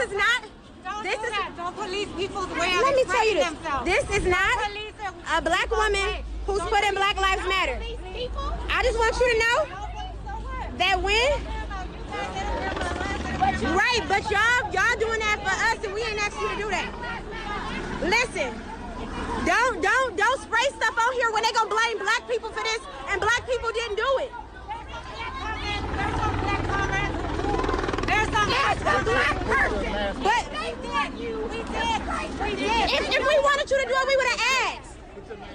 is not. Don't police people's way of Let me tell you this. themselves. This is not a black woman who's put in Black Lives Matter. I just want you to know that right, but y'all doing that for us, and we ain't asked you to do that. Listen, don't spray stuff on here when they gonna blame black people for this, and black people didn't do it. There's a black person. But We did. if we wanted you to do it, we would have asked.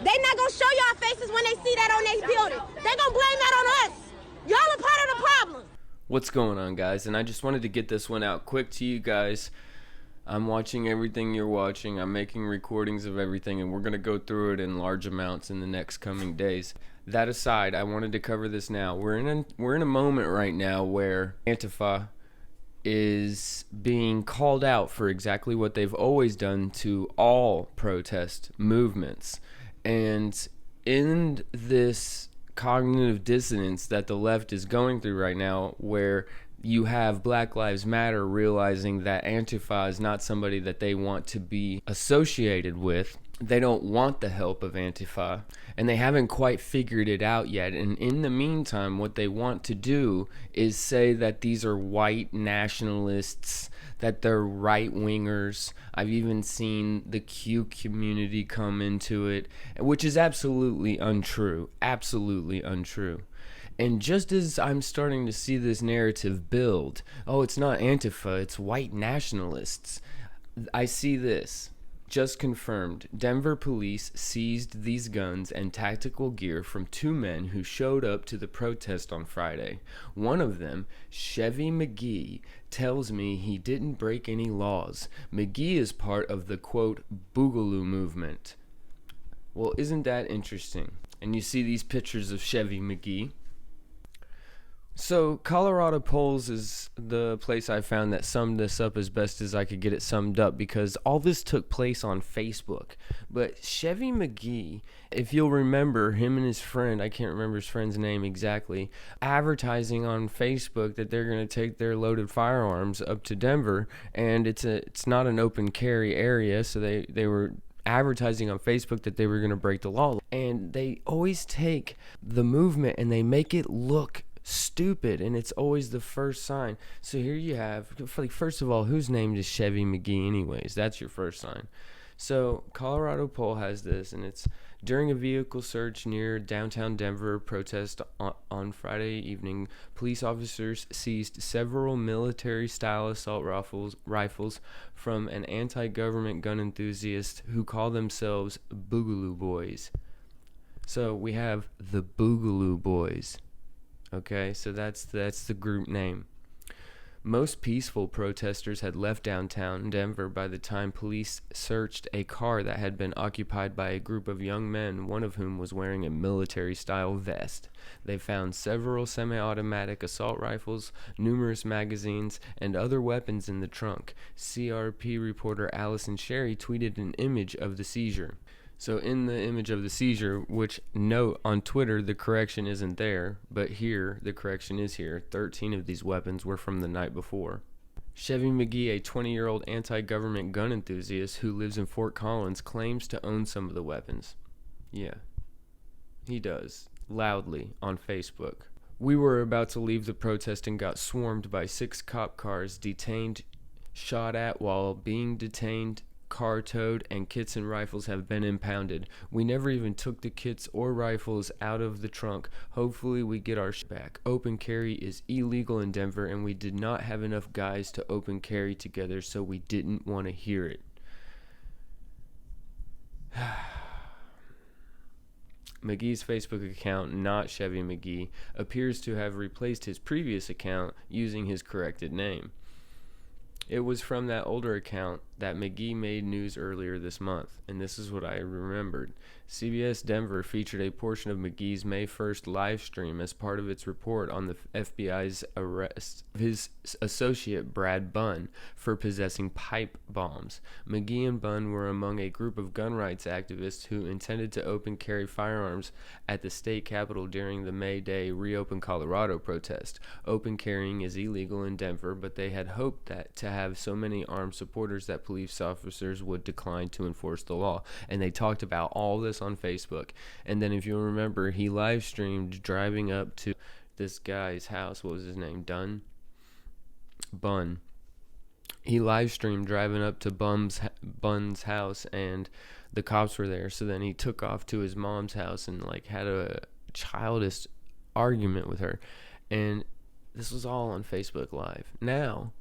They not gonna show y'all faces when they see that on their building. They gonna blame that on us. Y'all are part of the problem. What's going on, guys? And I just wanted to get this one out quick to you guys. I'm watching everything you're watching. I'm making recordings of everything, and we're going to go through it in large amounts in the next coming days. That aside, I wanted to cover this now. We're in a moment right now where Antifa is being called out for exactly what they've always done to all protest movements. And in this cognitive dissonance that the left is going through right now, where you have Black Lives Matter realizing that Antifa is not somebody that they want to be associated with. They don't want the help of Antifa, and they haven't quite figured it out yet. And in the meantime, what they want to do is say that these are white nationalists, that they're right-wingers. I've even seen the Q community come into it, which is absolutely untrue. Absolutely untrue. And just as I'm starting to see this narrative build, oh, it's not Antifa, it's white nationalists, I see this. Just confirmed, Denver police seized these guns and tactical gear from two men who showed up to the protest on Friday. One of them, Chevy McGee, tells me he didn't break any laws. McGee is part of the, quote, Boogaloo movement. Well, isn't that interesting? And you see these pictures of Chevy McGee. So Colorado Polls is the place I found that summed this up as best as I could get it summed up, because all this took place on Facebook. But Chevy McGee, if you'll remember, him and his friend, I can't remember his friend's name exactly, advertising on Facebook that they're going to take their loaded firearms up to Denver, and it's not an open carry area, so they were advertising on Facebook that they were going to break the law. And they always take the movement and they make it look stupid, and it's always the first sign. So here you have, like, first of all, whose name is Chevy McGee anyways? That's your first sign. So Colorado Poll has this, and it's during a vehicle search near downtown Denver protest on Friday evening, police officers seized several military-style assault rifles from an anti-government gun enthusiast who call themselves Boogaloo Boys. So we have the Boogaloo Boys. Okay, so that's the group name. Most peaceful protesters had left downtown Denver by the time police searched a car that had been occupied by a group of young men, one of whom was wearing a military-style vest. They found several semi-automatic assault rifles, numerous magazines, and other weapons in the trunk. CRP reporter Allison Sherry tweeted an image of the seizure. So in the image of the seizure, which note on Twitter the correction isn't there, but here the correction is here. 13 of these weapons were from the night before. Chevy McGee, a 20-year-old anti-government gun enthusiast who lives in Fort Collins, claims to own some of the weapons. Yeah, he does, loudly on Facebook. We were about to leave the protest and got swarmed by 6 cop cars, detained, shot at while being detained, car towed, and kits and rifles have been impounded. We never even took the kits or rifles out of the trunk. Hopefully we get our shit back. Open carry is illegal in Denver, and we did not have enough guys to open carry together, so we didn't want to hear it. McGee's Facebook account, not Chevy McGee, appears to have replaced his previous account using his corrected name. It was from that older account that McGee made news earlier this month, and this is what I remembered. CBS Denver featured a portion of McGee's May 1st live stream as part of its report on the FBI's arrest of his associate Brad Bunn for possessing pipe bombs. McGee and Bunn were among a group of gun rights activists who intended to open carry firearms at the state capitol during the May Day Reopen Colorado protest. Open carrying is illegal in Denver, but they had hoped that to have so many armed supporters that police officers would decline to enforce the law. And they talked about all this on Facebook. And then if you remember, he live streamed driving up to this guy's house. What was his name? Bunn. He live streamed driving up to Bunn's house, and the cops were there. So then he took off to his mom's house and like had a childish argument with her. And this was all on Facebook Live. Now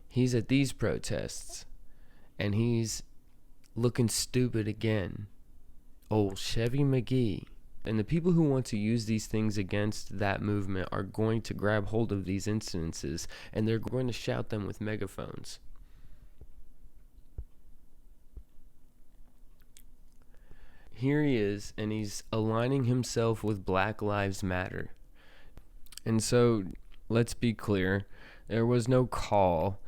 he's at these protests and he's looking stupid again. Old Chevy McGee. And the people who want to use these things against that movement are going to grab hold of these incidences and they're going to shout them with megaphones. Here he is, and he's aligning himself with Black Lives Matter. And so, let's be clear, there was no call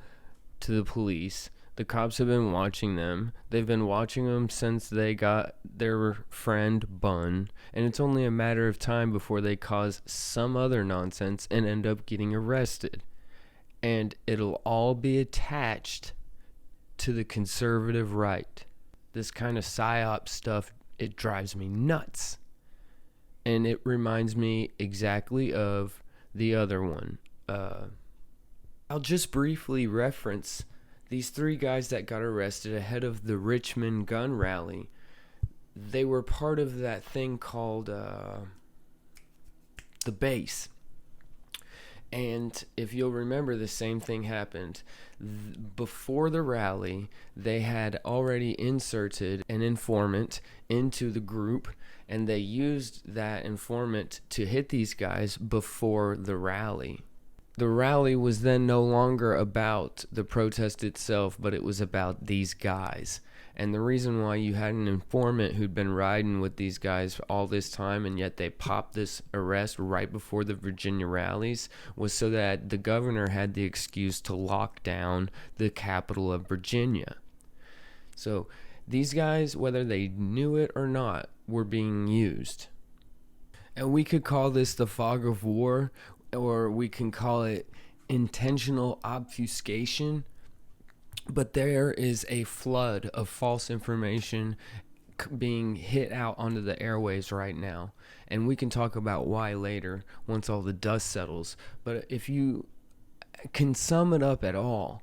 to the police. The cops have been watching them. They've been watching them since they got their friend Bunn. And it's only a matter of time before they cause some other nonsense and end up getting arrested. And it'll all be attached to the conservative right. This kind of psyop stuff, it drives me nuts. And it reminds me exactly of the other one. I'll just briefly reference these three guys that got arrested ahead of the Richmond gun rally. They were part of that thing called the base. And if you'll remember, the same thing happened. Before the rally, they had already inserted an informant into the group, and they used that informant to hit these guys before the rally. The rally was then no longer about the protest itself, but it was about these guys. And the reason why you had an informant who'd been riding with these guys all this time, and yet they popped this arrest right before the Virginia rallies, was so that the governor had the excuse to lock down the capital of Virginia. So these guys, whether they knew it or not, were being used. And we could call this the fog of war, or we can call it intentional obfuscation. But there is a flood of false information being hit out onto the airwaves right now. And we can talk about why later, once all the dust settles. But if you can sum it up at all,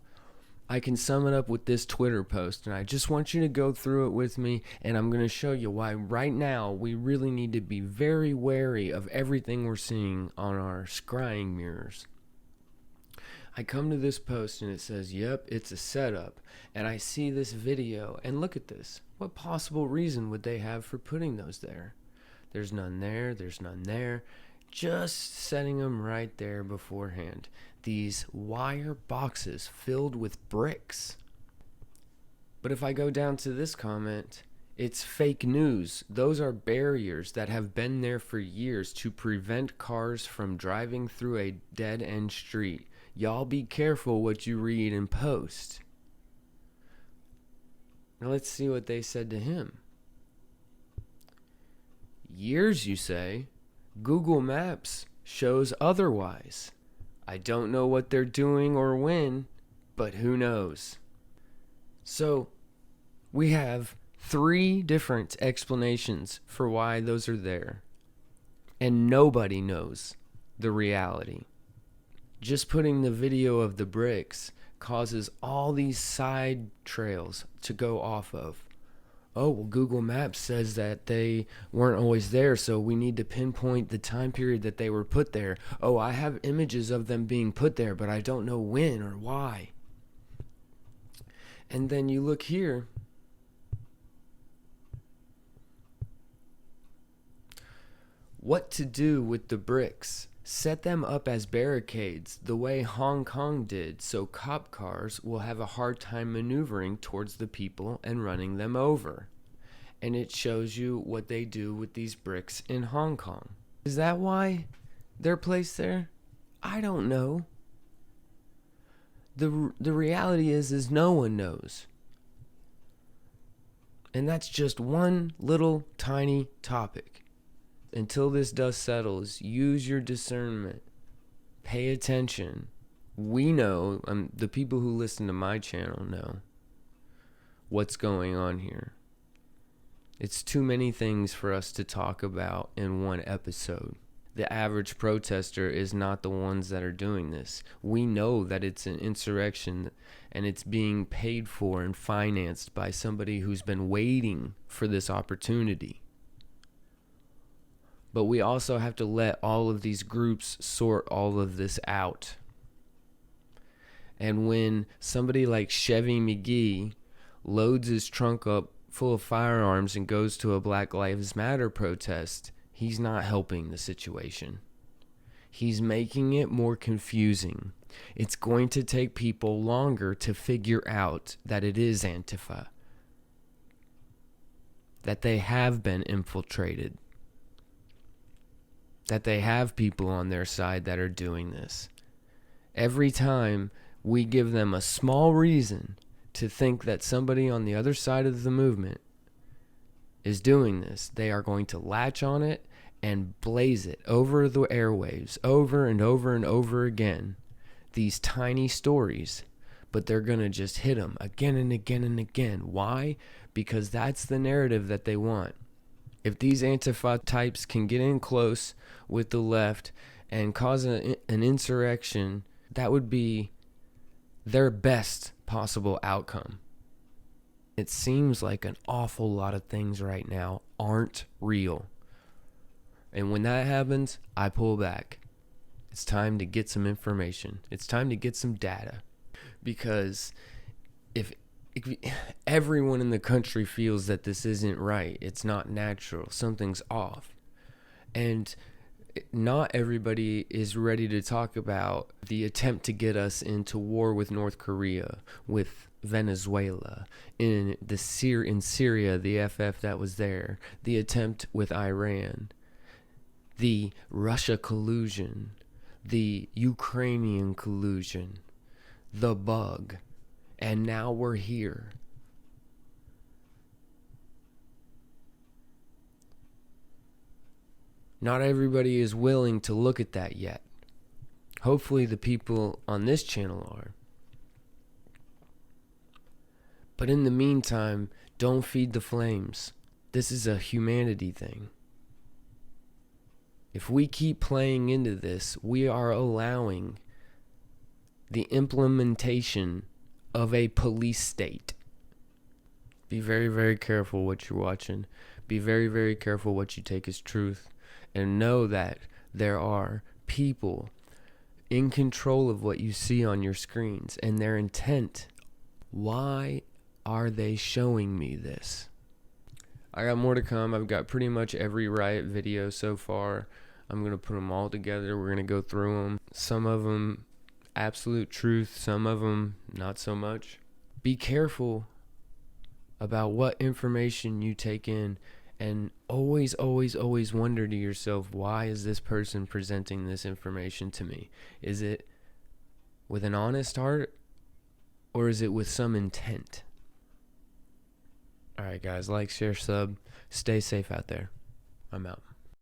I can sum it up with this Twitter post. And I just want you to go through it with me. And I'm going to show you why right now we really need to be very wary of everything we're seeing on our scrying mirrors. I come to this post and it says, yep, it's a setup. And I see this video and look at this. What possible reason would they have for putting those there? There's none there. There's none there. Just setting them right there beforehand. These wire boxes filled with bricks. But if I go down to this comment, it's fake news. Those are barriers that have been there for years to prevent cars from driving through a dead-end street. Y'all be careful what you read and post. Now let's see what they said to him. Years, you say? Google Maps shows otherwise. I don't know what they're doing or when, but who knows? So, we have 3 different explanations for why those are there. And nobody knows the reality. Just putting the video of the bricks causes all these side trails to go off of. Oh, well, Google Maps says that they weren't always there, so we need to pinpoint the time period that they were put there. Oh, I have images of them being put there, but I don't know when or why. And then you look here. What to do with the bricks? Set them up as barricades the way Hong Kong did, so cop cars will have a hard time maneuvering towards the people and running them over. and it shows you what they do with these bricks in Hong Kong. Is that why they're placed there? I don't know. The reality is no one knows. And that's just one little tiny topic. Until this dust settles, use your discernment. Pay attention. We know, the people who listen to my channel know what's going on here. It's too many things for us to talk about in one episode. The average protester is not the ones that are doing this. We know that it's an insurrection and it's being paid for and financed by somebody who's been waiting for this opportunity. But we also have to let all of these groups sort all of this out. And when somebody like Chevy McGee loads his trunk up full of firearms and goes to a Black Lives Matter protest, he's not helping the situation. He's making it more confusing. It's going to take people longer to figure out that it is Antifa, that they have been infiltrated, that they have people on their side that are doing this. Every time we give them a small reason to think that somebody on the other side of the movement is doing this, they are going to latch on it and blaze it over the airwaves over and over and over again. These tiny stories, but they're going to just hit them again and again and again. Why? Because that's the narrative that they want. If these Antifa types can get in close with the left and cause an insurrection, that would be their best possible outcome. It seems like an awful lot of things right now aren't real. And when that happens, I pull back. It's time to get some information. It's time to get some data. Because if everyone in the country feels that this isn't right, it's not natural, something's off. And not everybody is ready to talk about the attempt to get us into war with North Korea, with Venezuela, in Syria, the FF that was there, the attempt with Iran, the Russia collusion, the Ukrainian collusion, the bug, and now we're here. Not everybody is willing to look at that yet. Hopefully the people on this channel are. But in the meantime, don't feed the flames. This is a humanity thing. If we keep playing into this, we are allowing the implementation of a police state. Be very, very careful what you're watching. Be very, very careful what you take as truth. And know that there are people in control of what you see on your screens and their intent. Why are they showing me this? I got more to come. I've got pretty much every riot video so far. I'm going to put them all together. We're going to go through them. Some of them absolute truth, some of them not so much. Be careful about what information you take in, and always, always, always wonder to yourself, why is this person presenting this information to me? Is it with an honest heart, or is it with some intent? Alright guys, like, share, sub. Stay safe out there. I'm out.